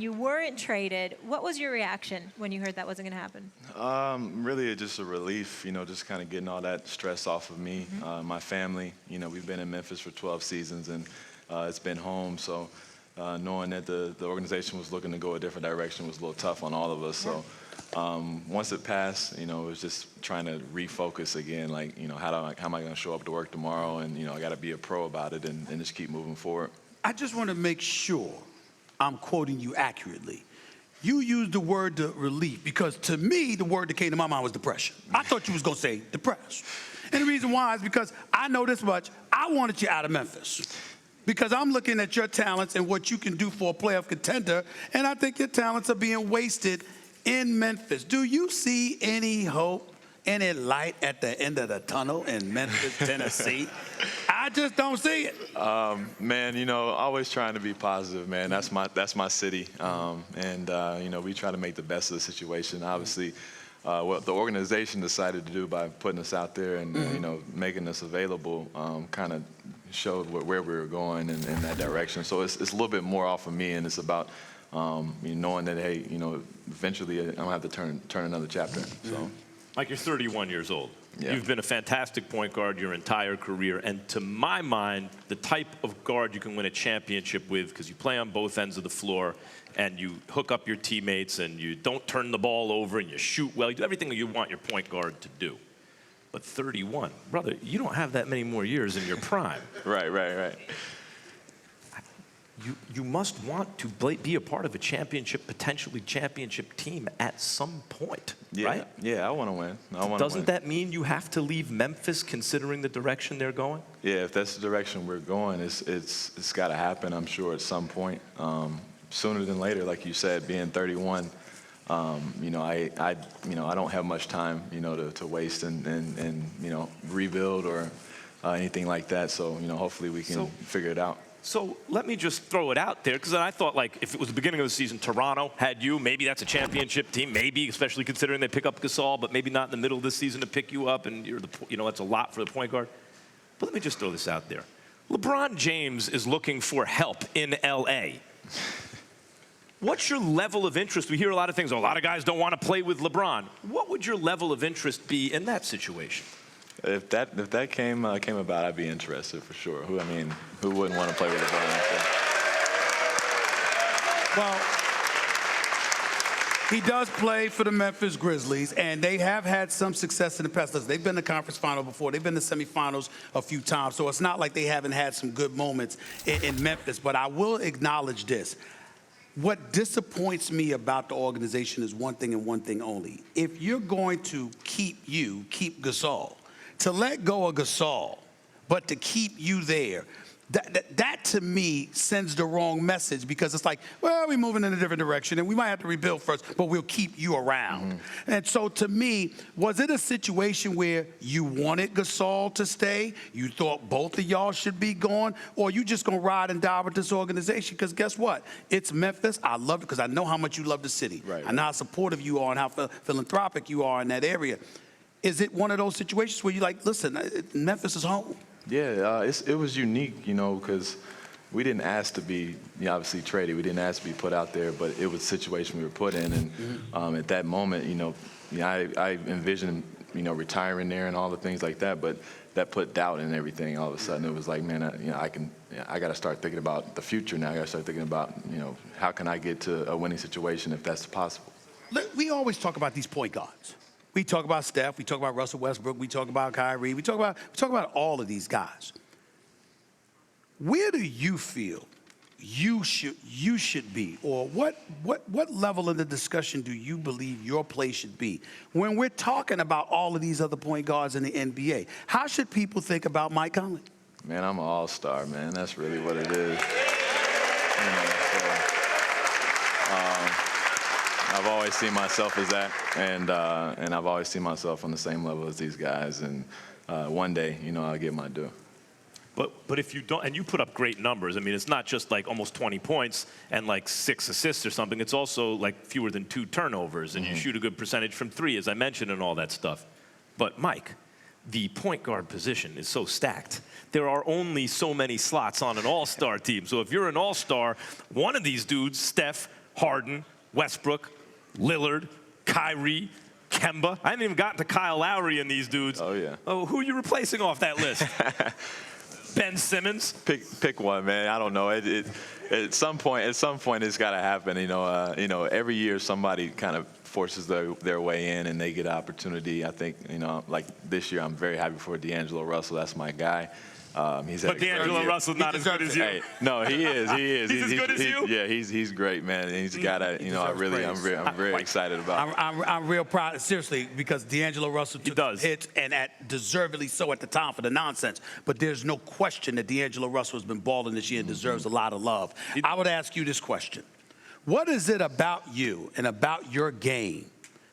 You weren't traded. What was your reaction when you heard that wasn't going to happen? Really just a relief, just kind of getting all that stress off of me, my family. We've been in Memphis for 12 seasons, and it's been home. So knowing that the organization was looking to go a different direction was a little tough on all of us. Yeah. So once it passed, it was just trying to refocus again. Like, how am I going to show up to work tomorrow? And, I got to be a pro about it and just keep moving forward. I just want to make sure I'm quoting you accurately. You used the word relief because to me, the word that came to my mind was depression. I thought you was going to say depressed. And the reason why is because I know this much. I wanted you out of Memphis because I'm looking at your talents and what you can do for a playoff contender, and I think your talents are being wasted in Memphis. Do you see any hope, any light at the end of the tunnel in Memphis, Tennessee? I just don't see it. Man, always trying to be positive, man. That's my city, and we try to make the best of the situation. Obviously, what the organization decided to do by putting us out there and making us available kind of showed where we were going in that direction. So it's a little bit more off of me, and it's about knowing that hey, eventually I'm gonna have to turn another chapter. So. Mike, you're 31 years old. Yeah. You've been a fantastic point guard your entire career, and to my mind, the type of guard you can win a championship with, because you play on both ends of the floor, and you hook up your teammates, and you don't turn the ball over, and you shoot well. You do everything that you want your point guard to do. But 31, brother, you don't have that many more years in your prime. Right. You must want to be a part of a championship, potentially championship team at some point, right? Yeah, I want to win. Doesn't that mean you have to leave Memphis considering the direction they're going? Yeah, if that's the direction we're going, it's got to happen, I'm sure, at some point. Sooner than later, like you said, being 31, I don't have much time, to waste and rebuild or anything like that. So, hopefully we can figure it out. So let me just throw it out there, because I thought, like, if it was the beginning of the season, Toronto had you, maybe that's a championship team, maybe, especially considering they pick up Gasol, but maybe not in the middle of the season to pick you up, and that's a lot for the point guard. But let me just throw this out there. LeBron James is looking for help in L.A. What's your level of interest? We hear a lot of things. A lot of guys don't want to play with LeBron. What would your level of interest be in that situation? If that came about, I'd be interested for sure. Who wouldn't want to play with LeBron? Well, he does play for the Memphis Grizzlies, and they have had some success in the past. Listen, they've been to the conference final before. They've been to semifinals a few times, so it's not like they haven't had some good moments in Memphis. But I will acknowledge this. What disappoints me about the organization is one thing and one thing only. If you're going to keep Gasol, to let go of Gasol, but to keep you there, that to me sends the wrong message, because it's like, well, we're moving in a different direction and we might have to rebuild first, but we'll keep you around. And so to me, was it a situation where you wanted Gasol to stay? You thought both of y'all should be gone? Or you just gonna ride and die with this organization? Because guess what? It's Memphis. I love it because I know how much you love the city. Right. I know how supportive you are and how philanthropic you are in that area. Is it one of those situations where you're like, listen, Memphis is home? Yeah, it was unique, because we didn't ask to be obviously traded. We didn't ask to be put out there, but it was a situation we were put in. And at that moment, I envisioned, retiring there and all the things like that, but that put doubt in everything. All of a sudden, it was like, man, I got to start thinking about the future now. I got to start thinking about, how can I get to a winning situation if that's possible. We always talk about these point guards. We talk about Steph, we talk about Russell Westbrook, we talk about Kyrie, we talk about all of these guys. Where do you feel you should be, or what level of the discussion do you believe your place should be when we're talking about all of these other point guards in the NBA? How should people think about Mike Conley? Man, I'm an all-star, man. That's really what it is. I've always seen myself as that, and I've always seen myself on the same level as these guys. And one day, I'll get my due. But if you don't, and you put up great numbers. I mean, it's not just like almost 20 points and like 6 assists or something. It's also like fewer than 2 turnovers, and you shoot a good percentage from 3, as I mentioned, and all that stuff. But Mike, the point guard position is so stacked. There are only so many slots on an all-star team. So if you're an all-star, one of these dudes, Steph, Harden, Westbrook, Lillard, Kyrie, Kemba. I haven't even gotten to Kyle Lowry and these dudes. Oh, yeah. Oh, who are you replacing off that list? Ben Simmons? Pick one, man. I don't know. At some point, it's got to happen. Every year somebody kind of forces their way in and they get an opportunity. I think, like this year, I'm very happy for D'Angelo Russell. That's my guy. He's had But D'Angelo Russell's not as good as you. Hey, no, he is. He is. He's as good as you? Yeah, he's great, man. And he's got a, I'm very excited about. I'm real proud, seriously, because D'Angelo Russell took does. hits, and deservedly so at the time for the nonsense. But there's no question that D'Angelo Russell has been balling this year and deserves a lot of love. I would ask you this question. What is it about you and about your game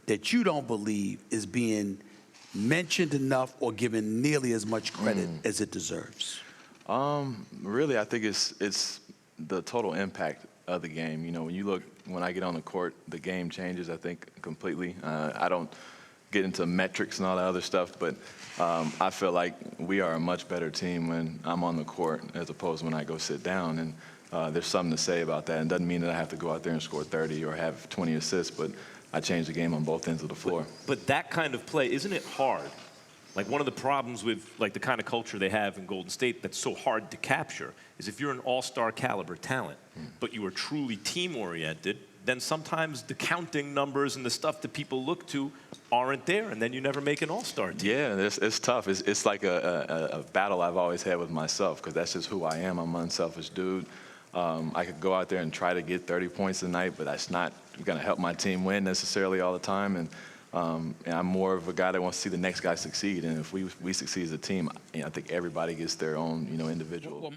that you don't believe is being mentioned enough or given nearly as much credit as it deserves? Really, I think it's the total impact of the game. When I get on the court, the game changes, I think, completely. I don't get into metrics and all that other stuff, but I feel like we are a much better team when I'm on the court as opposed to when I go sit down. And there's something to say about that. It doesn't mean that I have to go out there and score 30 or have 20 assists, but I change the game on both ends of the floor. But that kind of play, isn't it hard? Like one of the problems with like the kind of culture they have in Golden State that's so hard to capture is if you're an all-star caliber talent, but you are truly team-oriented, then sometimes the counting numbers and the stuff that people look to aren't there, and then you never make an all-star team. Yeah, it's tough. It's like a battle I've always had with myself because that's just who I am. I'm an unselfish dude. I could go out there and try to get 30 points a night, but that's not going to help my team win necessarily all the time. And I'm more of a guy that wants to see the next guy succeed. And if we succeed as a team, I think everybody gets their own, individual.